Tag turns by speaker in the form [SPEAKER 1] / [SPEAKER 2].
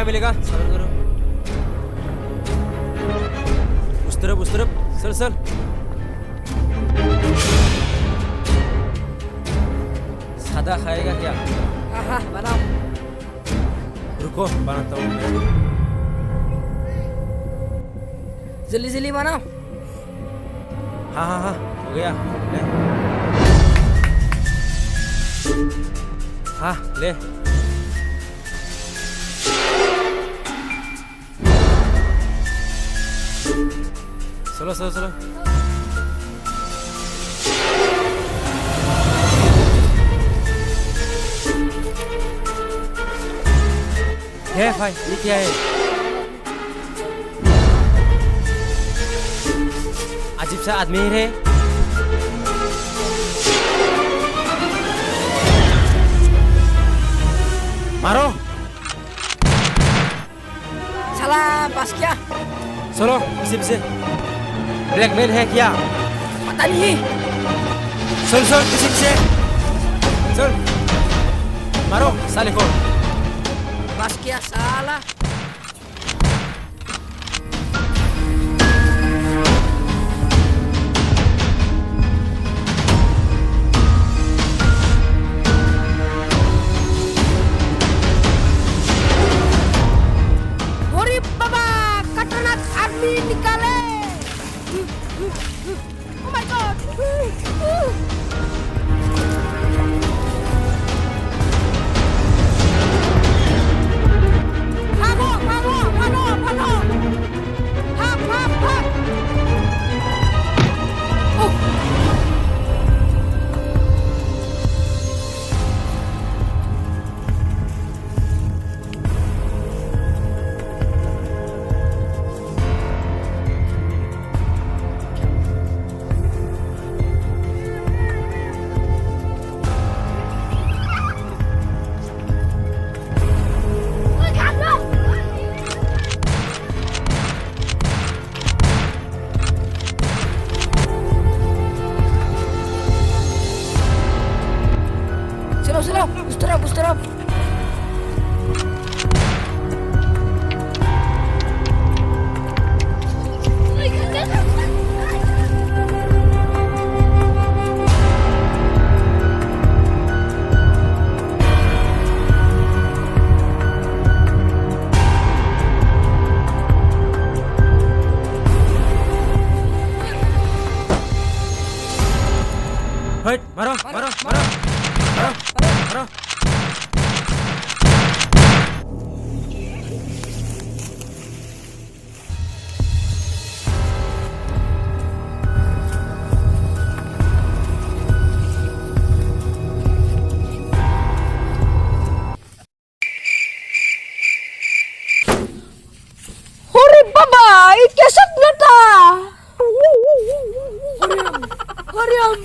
[SPEAKER 1] मिलेगा चलो करो उस तरफ चल सादा खाएगा क्या?
[SPEAKER 2] हाँ बनाओ।
[SPEAKER 1] रुको बनाता हूँ मैं।
[SPEAKER 2] जल्दी जल्दी बनाओ।
[SPEAKER 1] हाँ हो गया ले। हाँ ले चलो है भाई ये क्या है? अजीब सा आदमी है। मारो
[SPEAKER 2] साला बस क्या?
[SPEAKER 1] चलो किसी से ब्लैकमेल है क्या?
[SPEAKER 2] पता नहीं।
[SPEAKER 1] चल किसी से चल मारो साले को।
[SPEAKER 2] बस क्या साला? अरे बाबा खतरनाक आदमी निकाले। Oh my god! भाग! चलो उस तरफ।
[SPEAKER 1] हट मारो
[SPEAKER 2] अरे बाबा ये कैसा था? हरिओम